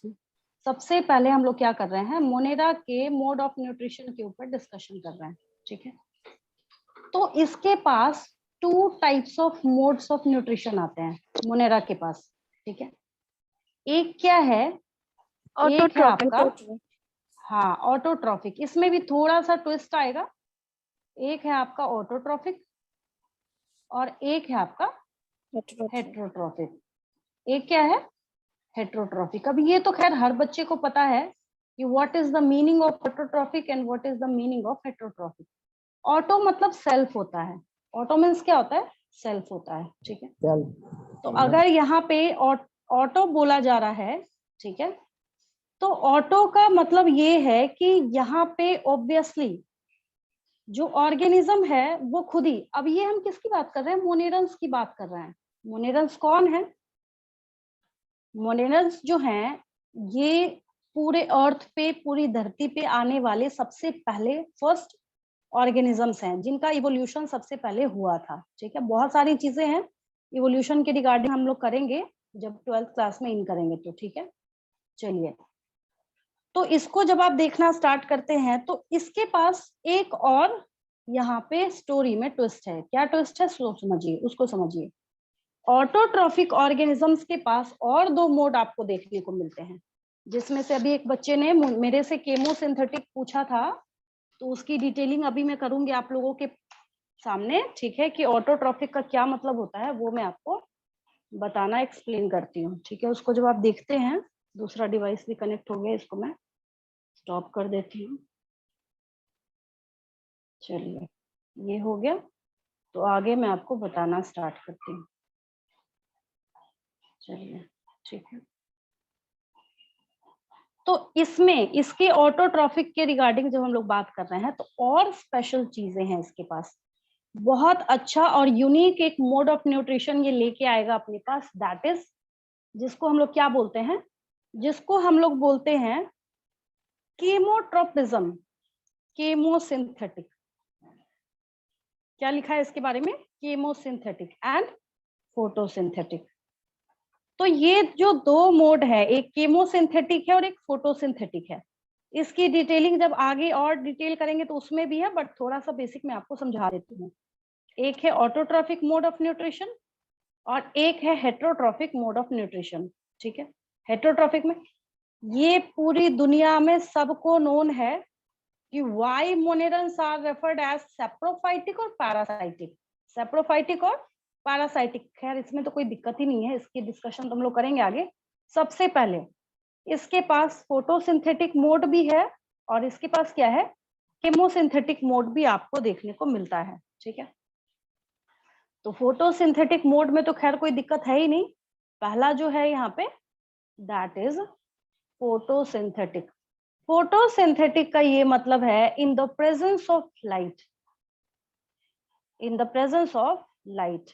Ma'am. सबसे पहले हम लोग क्या कर रहे हैं, मोनेरा के मोड ऑफ न्यूट्रिशन के ऊपर डिस्कशन कर रहे हैं, ठीक है। तो इसके पास 2 types of modes of nutrition आते हैं मोनेरा के पास, ठीक है। एक क्या है, एक है आपका, हाँ ऑटोट्रॉफिक, इसमें भी थोड़ा सा ट्विस्ट आएगा। एक है आपका ऑटोट्रॉफिक और एक है आपका हेट्रोट्रॉफिक। एक क्या है, हेट्रोट्रॉफिक। अब ये तो खैर हर बच्चे को पता है कि what is the meaning of autotrophic and what is the meaning of heterotrophic. Auto मतलब सेल्फ होता है, ऑटो मीन्स क्या होता है, सेल्फ होता है, ठीक है। तो अगर यहाँ पे ऑटो बोला जा रहा है, ठीक है, तो ऑटो का मतलब ये है कि यहाँ पे ऑब्वियसली जो ऑर्गेनिज्म है वो खुद ही, अब ये हम किसकी बात कर रहे हैं, मोनेरन्स की बात कर रहे हैं। मोनेरन्स कौन है, मोनेरन्स जो हैं ये पूरे अर्थ पे, पूरी धरती पे आने वाले सबसे पहले फर्स्ट ऑर्गेनिजम्स हैं जिनका इवोल्यूशन सबसे पहले हुआ था, ठीक है। बहुत सारी चीजें हैं इवोल्यूशन के रिगार्डिंग, हम लोग करेंगे जब 12th क्लास में इन करेंगे तो, ठीक है। चलिए, तो इसको जब आप देखना स्टार्ट करते हैं तो इसके पास एक और यहाँ पे स्टोरी में ट्विस्ट है। क्या ट्विस्ट है, समझिए, उसको समझिए। ऑटोट्रॉफिक ऑर्गेनिजम्स के पास और 2 मोड आपको देखने को मिलते हैं, जिसमें से अभी एक बच्चे ने मेरे से केमोसिंथेटिक पूछा था, तो उसकी डिटेलिंग अभी मैं करूंगी आप लोगों के सामने, ठीक है, कि ऑटोट्रॉफिक का क्या मतलब होता है वो मैं आपको बताना, एक्सप्लेन करती हूँ, ठीक है। उसको जब आप देखते हैं, दूसरा डिवाइस भी कनेक्ट हो गया, इसको मैं स्टॉप कर देती हूँ। चलिए, ये हो गया, तो आगे मैं आपको बताना स्टार्ट करती हूँ। चलिए, ठीक है। तो इसमें इसके ऑटोट्रॉफिक के रिगार्डिंग जब हम लोग बात कर रहे हैं तो और स्पेशल चीजें हैं इसके पास, बहुत अच्छा और यूनिक एक मोड ऑफ न्यूट्रिशन ये लेके आएगा अपने पास, दैट इज, जिसको हम लोग क्या बोलते हैं, जिसको हम लोग बोलते हैं केमोट्रोपिज्म, केमोसिंथेटिक। क्या लिखा है इसके बारे में, केमोसिंथेटिक एंड फोटोसिंथेटिक। तो ये जो 2 मोड है, एक केमोसिंथेटिक है और एक फोटोसिंथेटिक है। इसकी डिटेलिंग जब आगे और डिटेल करेंगे तो उसमें भी है, बट थोड़ा सा बेसिक मैं आपको समझा देती हूँ। एक है ऑटोट्रॉफिक मोड ऑफ न्यूट्रिशन और एक है हेट्रोट्रॉफिक मोड ऑफ न्यूट्रिशन, ठीक है। हेट्रोट्रॉफिक में ये पूरी दुनिया में सबको नोन है कि why monerans are referred as saprophytic और पैरासाइटिक, सेप्रोफाइटिक और पैरासाइटिक। खैर इसमें तो कोई दिक्कत ही नहीं है, इसकी डिस्कशन तो हम लोग करेंगे आगे। सबसे पहले इसके पास फोटोसिंथेटिक मोड भी है और इसके पास क्या है, केमोसिंथेटिक मोड भी आपको देखने को मिलता है, ठीक है। तो फोटोसिंथेटिक मोड में तो खैर कोई दिक्कत है ही नहीं, पहला जो है यहाँ पे दैट इज फोटोसिंथेटिक। फोटोसिंथेटिक का ये मतलब है in the presence of light, in the presence of light.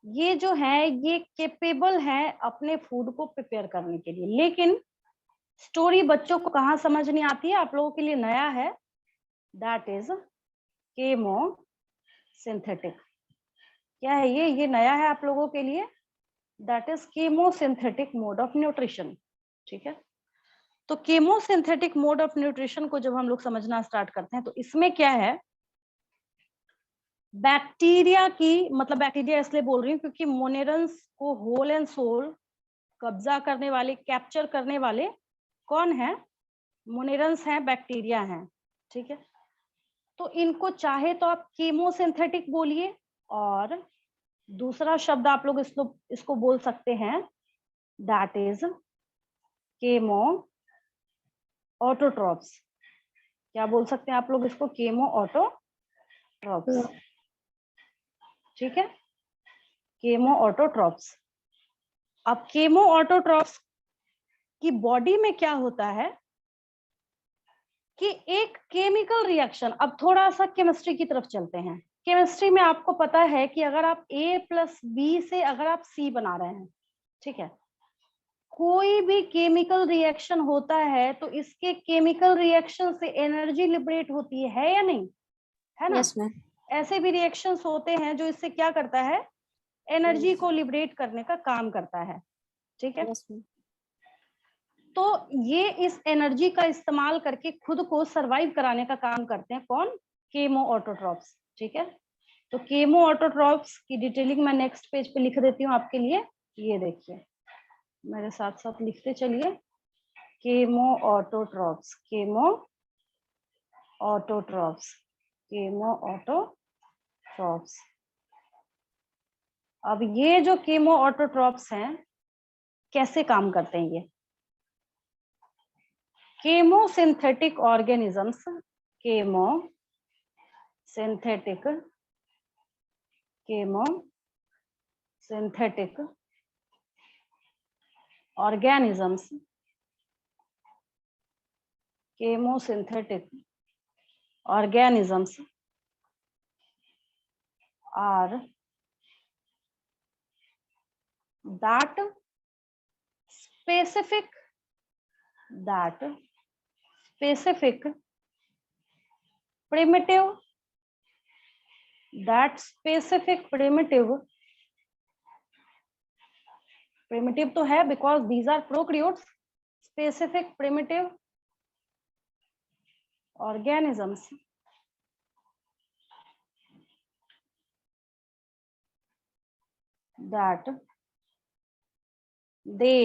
ये जो है ये केपेबल है अपने फूड को प्रिपेयर करने के लिए, लेकिन स्टोरी बच्चों को कहाँ समझ नहीं आती है, आप लोगों के लिए नया है, दैट इज केमोसिंथेटिक। क्या है ये नया है आप लोगों के लिए, that is chemosynthetic mode of nutrition, ठीक है। तो केमोसिंथेटिक मोड ऑफ न्यूट्रिशन को जब हम लोग समझना स्टार्ट करते हैं तो इसमें क्या है, बैक्टीरिया की, मतलब बैक्टीरिया इसलिए बोल रही हूँ क्योंकि मोनेरन्स को होल एंड सोल कब्जा करने वाले, कैप्चर करने वाले कौन है, मोनेरन्स हैं, बैक्टीरिया हैं, ठीक है। तो इनको चाहे तो आप केमोसिंथेटिक बोलिए और दूसरा शब्द आप लोग इसको बोल सकते हैं, दैट इज केमो ऑटोट्रॉप्स। क्या बोल सकते हैं आप लोग इसको, केमो ऑटोट्रॉप्स, ठीक है, केमो ऑटोट्रॉप्स। अब केमो ऑटोट्रॉप्स की बॉडी में क्या होता है कि एक केमिकल रिएक्शन, अब थोड़ा सा केमिस्ट्री की तरफ चलते हैं। केमिस्ट्री में आपको पता है कि अगर आप A+B से अगर आप C बना रहे हैं, ठीक है, कोई भी केमिकल रिएक्शन होता है तो इसके केमिकल रिएक्शन से एनर्जी लिबरेट होती है या नहीं, है ना। Yes ma'am. ऐसे भी रिएक्शंस होते हैं जो इससे क्या करता है, एनर्जी को लिबरेट करने का काम करता है, ठीक है। Yes ma'am. तो ये इस एनर्जी का इस्तेमाल करके खुद को सरवाइव कराने का काम करते हैं। कौन? Chemo autotrophs. ठीक है, तो केमो ऑटोट्रॉप्स की डिटेलिंग मैं नेक्स्ट पेज पे लिख देती हूँ आपके लिए। ये देखिए, मेरे साथ साथ लिखते चलिए। Chemo autotrophs, chemo autotrophs, chemo autotrophs. अब ये जो केमो ऑटोट्रॉप्स हैं कैसे काम करते हैं? ये chemosynthetic organisms, chemosynthetic organisms, chemosynthetic organisms are that specific primitive तो है because these are prokaryotes, specific primitive organisms that they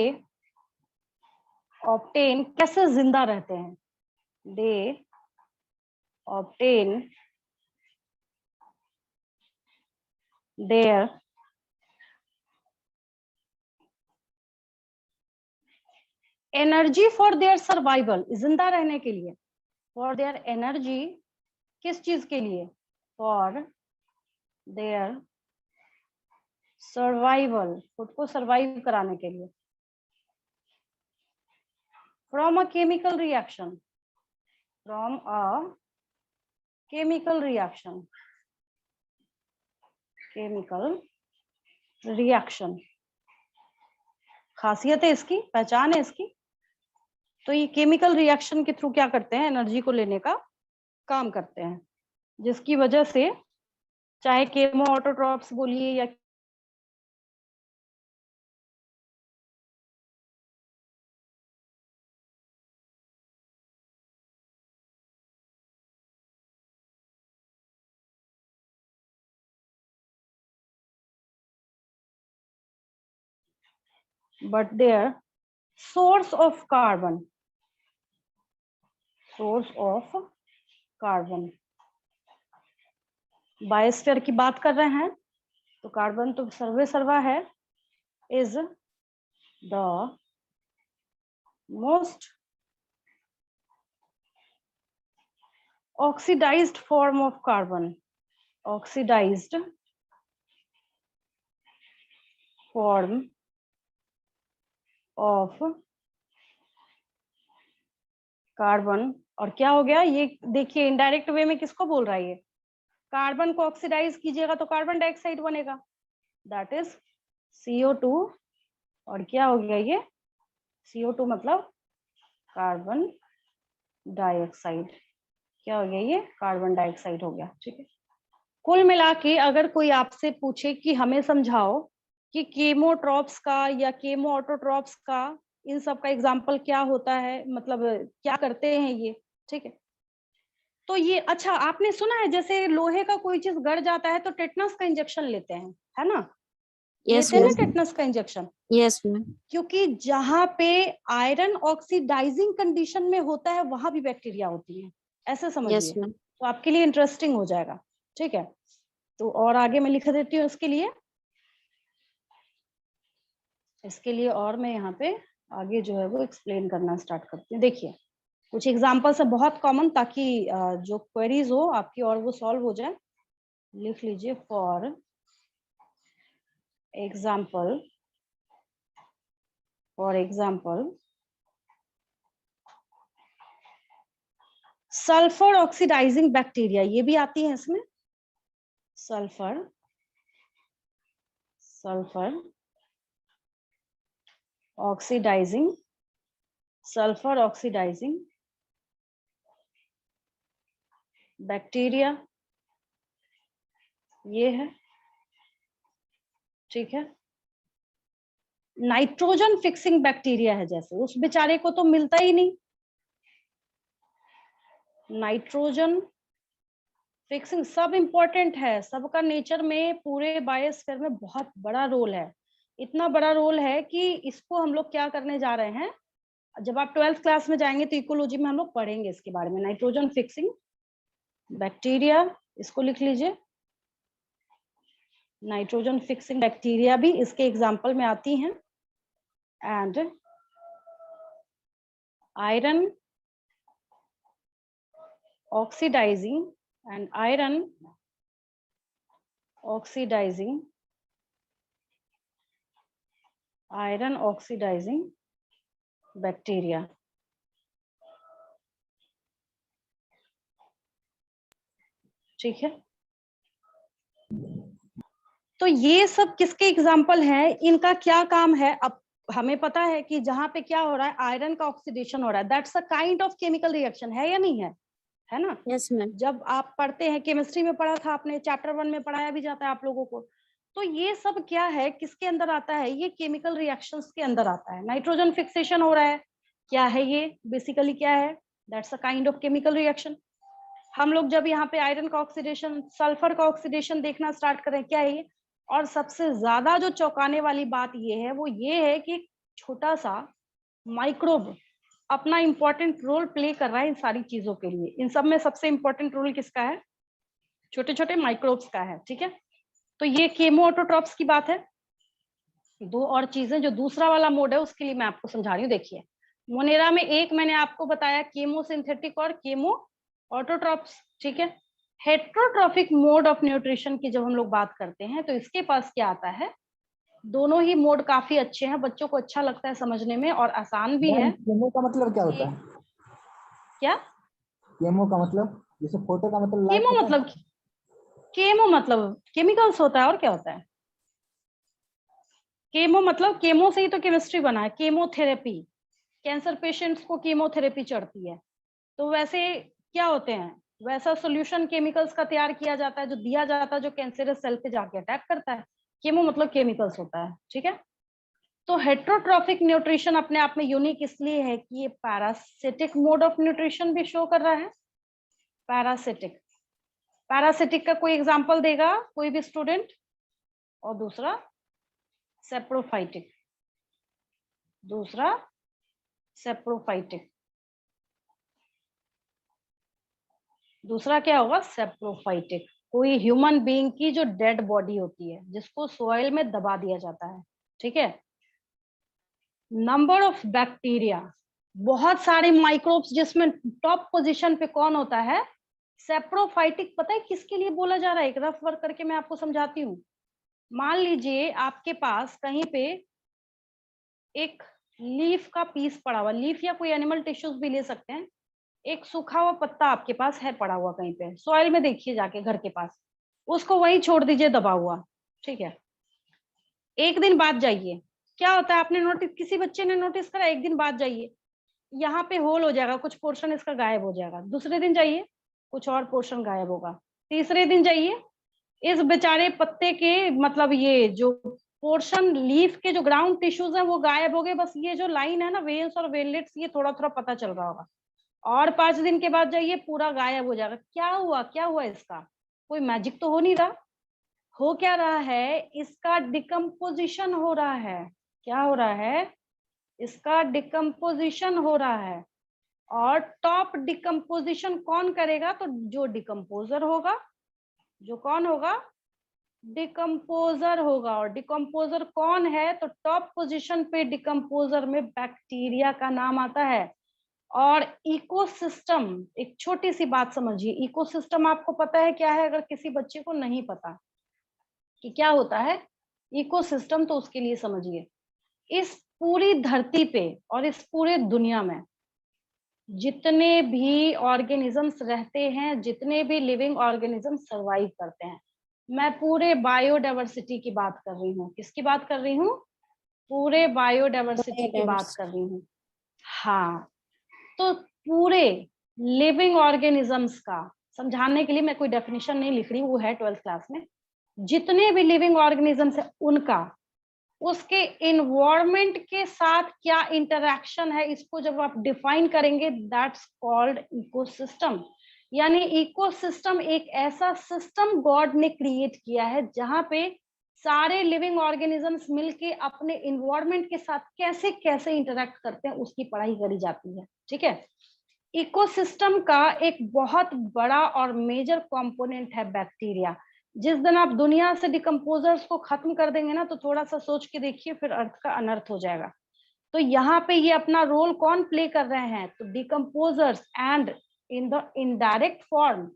obtain, कैसे जिंदा रहते हैं? they obtain their energy for their survival, जिंदा रहने के लिए, फॉर देयर एनर्जी, किस चीज के लिए? फॉर देयर सर्वाइवल, खुद को सर्वाइव कराने के लिए। From a chemical reaction, from a chemical reaction, chemical reaction, खासियत है इसकी, पहचान है इसकी। तो ये केमिकल रिएक्शन के थ्रू क्या करते हैं? एनर्जी को लेने का काम करते हैं, जिसकी वजह से चाहे केमो ऑटोट्रॉप्स बोलिए या but their source of carbon, biosphere की बात कर रहे हैं तो कार्बन तो सर्वे सर्वा है, is the most oxidised form of carbon, oxidised form of carbon. और क्या हो गया ये देखिए, इनडायरेक्ट वे में किसको बोल रहा है? ये कार्बन को ऑक्सीडाइज कीजिएगा तो कार्बन डाइऑक्साइड बनेगा, दैट इज CO2। और क्या हो गया ये? CO2 मतलब कार्बन डाइऑक्साइड। क्या हो गया ये? कार्बन डाइऑक्साइड हो गया। ठीक है, कुल मिला के अगर कोई आपसे पूछे कि हमें समझाओ कि केमोट्रॉप्स का या केमो ऑटोट्रॉप्स का, इन सब का एग्जाम्पल क्या होता है, मतलब क्या करते हैं ये, ठीक है। तो ये अच्छा आपने सुना है जैसे लोहे का कोई चीज गड़ जाता है तो टेटनस का इंजेक्शन लेते हैं, है ना? Yes, लेते हैं ना ma'am. टेटनस का इंजेक्शन, Yes, ma'am. क्योंकि जहां पे आयरन ऑक्सीडाइजिंग कंडीशन में होता है वहां भी बैक्टीरिया होती है, ऐसे समझिए। Yes, ma'am. तो आपके लिए इंटरेस्टिंग हो जाएगा। ठीक है, तो और आगे मैं लिख देती हूँ इसके लिए और मैं यहाँ पे आगे जो है वो एक्सप्लेन करना स्टार्ट करती हूँ। देखिए कुछ एग्जाम्पल्स है बहुत कॉमन, ताकि जो क्वेरीज हो आपकी और वो सॉल्व हो जाए। लिख लीजिए, for example sulphur oxidising bacteria, ये भी आती है इसमें। सल्फर ऑक्सीडाइजिंग बैक्टीरिया, ये है। ठीक है, नाइट्रोजन फिक्सिंग बैक्टीरिया है, जैसे उस बेचारे को तो मिलता ही नहीं। नाइट्रोजन फिक्सिंग सब इंपॉर्टेंट है, सबका नेचर में पूरे बायोस्फीयर में बहुत बड़ा रोल है। इतना बड़ा रोल है कि इसको हम लोग क्या करने जा रहे हैं, जब आप 12th क्लास में जाएंगे तो इकोलॉजी में हम लोग पढ़ेंगे इसके बारे में। नाइट्रोजन फिक्सिंग बैक्टीरिया, इसको लिख लीजिए। नाइट्रोजन फिक्सिंग बैक्टीरिया भी इसके एग्जाम्पल में आती हैं। And iron oxidising and iron oxidizing bacteria। ठीक है, तो ये सब किसके एग्जाम्पल हैं, इनका क्या काम है। अब हमें पता है कि जहां पे क्या हो रहा है, आयरन का ऑक्सीडेशन हो रहा है, that's a kind of chemical reaction, है या नहीं है, है ना। Yes ma'am. जब आप पढ़ते हैं, केमिस्ट्री में पढ़ा था आपने, चैप्टर 1 में पढ़ाया भी जाता है आप लोगों को। तो ये सब क्या है, किसके अंदर आता है, ये केमिकल रिएक्शंस के अंदर आता है। नाइट्रोजन फिक्सेशन हो रहा है, क्या है ये, बेसिकली क्या है, that's a kind of chemical reaction. हम लोग जब यहाँ पे आयरन का ऑक्सीडेशन, सल्फर का ऑक्सीडेशन देखना स्टार्ट करें, क्या है ये। और सबसे ज्यादा जो चौंकाने वाली बात ये है, वो ये है कि छोटा सा माइक्रोब अपना इंपॉर्टेंट रोल प्ले कर रहा है इन सारी चीजों के लिए। इन सब में सबसे इंपॉर्टेंट रोल किसका है, छोटे छोटे माइक्रोब्स का है। ठीक है, तो ये केमो ऑटोट्रॉप्स की बात है। दो और चीजें, जो दूसरा वाला मोड है उसके लिए मैं आपको समझा रही हूँ। देखिए, मोनेरा में एक मैंने आपको बताया केमोसिंथेटिक और केमो ऑटोट्रॉप्स। ठीक है, हेट्रोट्रॉफिक मोड ऑफ न्यूट्रिशन की जब हम लोग बात करते हैं तो इसके पास क्या आता है, दोनों ही मोड काफी अच्छे हैं, बच्चों को अच्छा लगता है समझने में और आसान भी है। केमो का मतलब क्या होता है? क्या केमो का मतलब, जैसे फोटो का मतलब लाइट केमो होता मतलब, है? केमो मतलब केमिकल्स होता है, और क्या होता है। केमो मतलब, केमो से ही तो केमिस्ट्री बना है, केमोथेरेपी। कैंसर पेशेंट्स को केमोथेरेपी चढ़ती है, तो वैसे क्या होते हैं, वैसा सॉल्यूशन केमिकल्स का तैयार किया जाता है जो दिया जाता है, जो कैंसरस सेल पे जाके अटैक करता है। केमो मतलब केमिकल्स होता है। ठीक है, तो हेट्रोट्रॉफिक न्यूट्रिशन अपने आप में यूनिक इसलिए है कि ये पैरासिटिक मोड ऑफ न्यूट्रिशन भी शो कर रहा है। पैरासिटिक, पैरासिटिक का कोई एग्जांपल देगा कोई भी स्टूडेंट। और दूसरा सेप्रोफाइटिक, दूसरा सेप्रोफाइटिक, दूसरा क्या होगा, सेप्रोफाइटिक। कोई ह्यूमन बीइंग की जो डेड बॉडी होती है, जिसको सोइल में दबा दिया जाता है। ठीक है, नंबर ऑफ बैक्टीरिया, बहुत सारे माइक्रोब्स, जिसमें टॉप पोजीशन पे कौन होता है, सेप्रोफाइटिक। पता है किसके लिए बोला जा रहा है, एक रफ वर्क करके मैं आपको समझाती हूँ। मान लीजिए आपके पास कहीं पे एक लीफ का पीस पड़ा हुआ, लीफ या कोई एनिमल टिश्यूज भी ले सकते हैं, एक सूखा हुआ पत्ता आपके पास है पड़ा हुआ कहीं पे सॉइल में, देखिए जाके घर के पास, उसको वहीं छोड़ दीजिए दबा हुआ। ठीक है, एक दिन बाद जाइए, क्या होता है, आपने नोटिस, किसी बच्चे ने नोटिस करा, एक दिन बाद जाइए, यहाँ पे होल हो जाएगा, कुछ पोर्शन इसका गायब हो जाएगा। दूसरे दिन जाइए, कुछ और पोर्शन गायब होगा। तीसरे दिन जाइए, इस बेचारे पत्ते के मतलब ये जो पोर्शन, लीफ के जो ग्राउंड टिश्यूज हैं वो गायब हो गए, बस ये जो लाइन है ना, वेन्स और वेनलेट्स, ये थोड़ा थोड़ा पता चल रहा होगा। और 5 दिन के बाद जाइए, पूरा गायब हो जाएगा। क्या हुआ, क्या हुआ इसका, कोई मैजिक तो हो नहीं रहा। हो क्या रहा है, इसका डिकम्पोजिशन हो रहा है। क्या हो रहा है, इसका डिकम्पोजिशन हो रहा है। और टॉप डिकम्पोजिशन कौन करेगा, तो जो डिकम्पोजर होगा, जो कौन होगा, डिकम्पोजर होगा। और डिकम्पोजर कौन है, तो टॉप पोजीशन पे डिकम्पोजर में बैक्टीरिया का नाम आता है। और इकोसिस्टम, एक छोटी सी बात समझिए, इकोसिस्टम आपको पता है क्या है, अगर किसी बच्चे को नहीं पता कि क्या होता है इकोसिस्टम, तो उसके लिए समझिए, इस पूरी धरती पे और इस पूरे दुनिया में जितने भी ऑर्गेनिजम्स रहते हैं, जितने भी लिविंग ऑर्गेनिज्म सरवाइव करते हैं, मैं पूरे बायोडाइवर्सिटी की बात कर रही हूँ। किसकी बात कर रही हूँ, पूरे बायोडाइवर्सिटी की बात कर रही हूँ। हाँ, तो पूरे लिविंग ऑर्गेनिजम्स का समझाने के लिए मैं कोई डेफिनेशन नहीं लिख रही, वो है 12th क्लास में। जितने भी लिविंग ऑर्गेनिजम्स है उनका उसके इन्वायरमेंट के साथ क्या इंटरेक्शन है, इसको जब आप डिफाइन करेंगे, दैट्स कॉल्ड इकोसिस्टम। यानी इकोसिस्टम एक ऐसा सिस्टम गॉड ने क्रिएट किया है जहां पे सारे लिविंग ऑर्गेनिजम्स मिलके अपने इन्वायरमेंट के साथ कैसे कैसे इंटरेक्ट करते हैं, उसकी पढ़ाई करी जाती है। ठीक है, इकोसिस्टम का एक बहुत बड़ा और मेजर कंपोनेंट है बैक्टीरिया। जिस दिन आप दुनिया से डिकम्पोजर्स को खत्म कर देंगे ना, तो थोड़ा सा सोच के देखिए, फिर अर्थ का अनर्थ हो जाएगा। तो यहाँ पे ये अपना रोल कौन प्ले कर रहे हैं, तो decomposers. And in the indirect form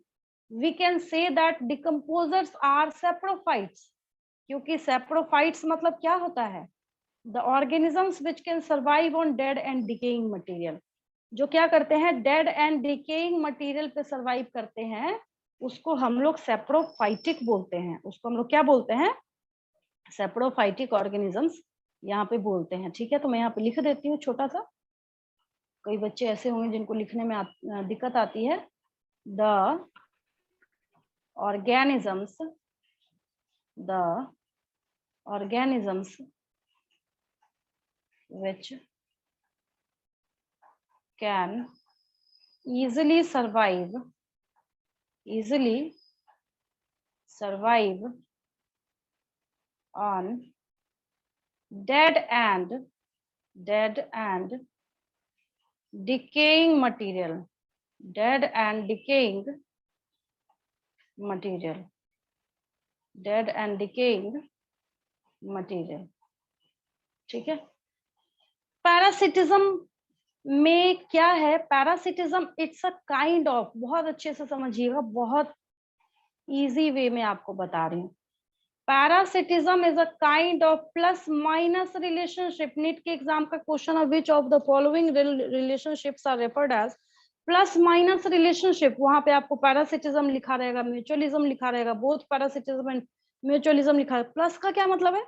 we can say that decomposers are saprophytes, क्योंकि सेप्रोफाइट्स मतलब क्या होता है, the organisms which can survive on dead and decaying material. जो क्या करते हैं, डेड एंड डिकेइंग मटेरियल पे सर्वाइव करते हैं, उसको हम लोग सेप्रोफाइटिक बोलते हैं। उसको हम लोग क्या बोलते हैं, सेप्रोफाइटिक ऑर्गेनिजम्स यहाँ पे बोलते हैं। ठीक है, तो मैं यहाँ पे लिख देती हूँ छोटा सा, कई बच्चे ऐसे होंगे जिनको लिखने में दिक्कत आती है। The organisms which can easily survive on dead and decaying material, ठीक है। पैरासिटिज्म में क्या है, parasitism it's a kind of, बहुत अच्छे से समझिएगा, बहुत इजी वे में आपको बता रही हूँ। Parasitism is a kind of plus minus relationship. NEET के एग्जाम का क्वेश्चन है, which of the following relationships are referred as plus minus relationship. वहां पे आपको पैरासिटिज्म लिखा रहेगा, म्यूचुअलिज्म लिखा रहेगा, बोथ पैरासिटिज्म एंड म्यूचुअलिज्म लिखा है। प्लस का क्या मतलब है,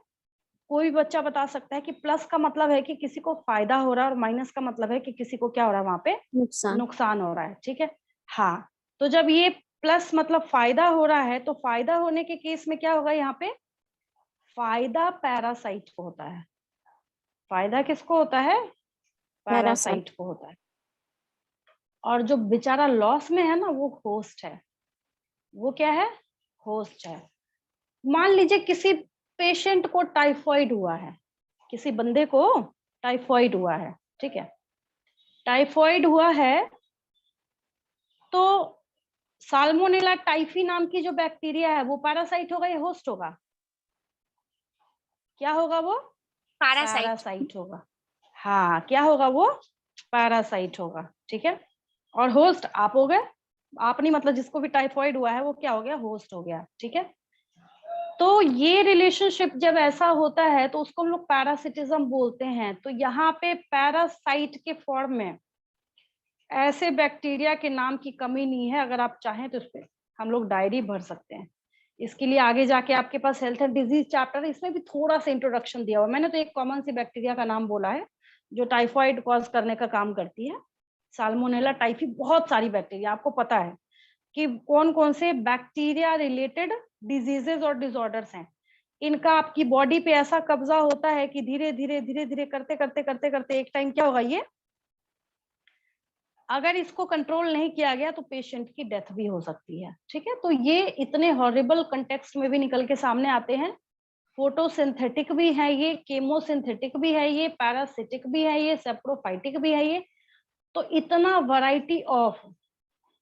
कोई बच्चा बता सकता है कि प्लस का मतलब है कि किसी को फायदा हो रहा है, और माइनस का मतलब है कि किसी को क्या हो रहा है, वहां पे नुकसान हो रहा है। ठीक है, हाँ, तो जब ये प्लस मतलब फायदा हो रहा है, तो फायदा होने के केस में क्या होगा, यहाँ पे फायदा पैरासाइट को होता है। फायदा किसको होता है, पैरासाइट को होता है। और जो बेचारा लॉस में है ना, वो होस्ट है। वो क्या है, होस्ट है। मान लीजिए किसी पेशेंट को टाइफॉइड हुआ है, किसी बंदे को टाइफॉइड हुआ है, ठीक है, टाइफॉइड हुआ है, तो साल्मोनेला टाइफी नाम की जो बैक्टीरिया है, वो पैरासाइट होगा या होस्ट होगा, क्या होगा, वो पैरासाइट होगा। हाँ, क्या होगा, वो पैरासाइट होगा। ठीक है, और होस्ट आप हो गए, आप नहीं मतलब जिसको भी टाइफॉइड हुआ है वो क्या हो गया, होस्ट हो गया। ठीक है, तो ये रिलेशनशिप जब ऐसा होता है तो उसको हम लोग पैरासिटिज्म बोलते हैं। तो यहाँ पे पैरासाइट के फॉर्म में ऐसे बैक्टीरिया के नाम की कमी नहीं है। अगर आप चाहें तो इस पे हम लोग डायरी भर सकते हैं। इसके लिए आगे जाके आपके पास हेल्थ एंड डिजीज चैप्टर है, इसमें भी थोड़ा सा इंट्रोडक्शन दिया हुआ। मैंने तो एक कॉमन सी बैक्टीरिया का नाम बोला है जो टाइफॉइड कॉज करने का काम करती है, साल्मोनेला टाइफी। बहुत सारी बैक्टीरिया, आपको पता है कि कौन कौन से बैक्टीरिया रिलेटेड डिजीजेस और डिसऑर्डर्स हैं। इनका आपकी बॉडी पे ऐसा कब्जा होता है कि धीरे धीरे करते करते एक टाइम क्या होगा, ये अगर इसको कंट्रोल नहीं किया गया तो पेशेंट की डेथ भी हो सकती है। ठीक है, तो ये इतने हॉरिबल कंटेक्स्ट में भी निकल के सामने आते हैं। फोटोसिंथेटिक भी है ये, केमोसिंथेटिक भी है ये, पैरासिटिक भी है ये, सेप्रोफाइटिक भी है ये। तो इतना वैरायटी ऑफ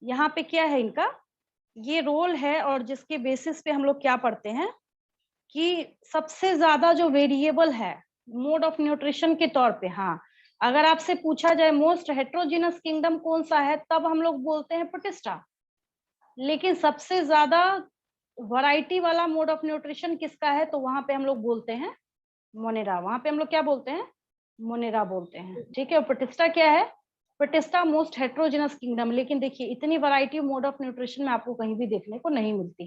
यहाँ पे क्या है, इनका ये रोल है। और जिसके बेसिस पे हम लोग क्या पढ़ते हैं कि सबसे ज्यादा जो वेरिएबल है मोड ऑफ न्यूट्रिशन के तौर पे, हाँ, अगर आपसे पूछा जाए मोस्ट हेट्रोजीनस किंगडम कौन सा है, तब हम लोग बोलते हैं प्रोटिस्टा। लेकिन सबसे ज्यादा वैरायटी वाला मोड ऑफ न्यूट्रिशन किसका है, तो वहां पे हम लोग बोलते हैं मोनेरा। वहां पे हम लोग क्या बोलते हैं, मोनेरा बोलते हैं। ठीक है, और प्रोटिस्टा क्या है, प्रोटिस्टा मोस्ट हेट्रोजीनस किंगडम। लेकिन देखिए इतनी वैरायटी मोड ऑफ न्यूट्रिशन में आपको कहीं भी देखने को नहीं मिलती है।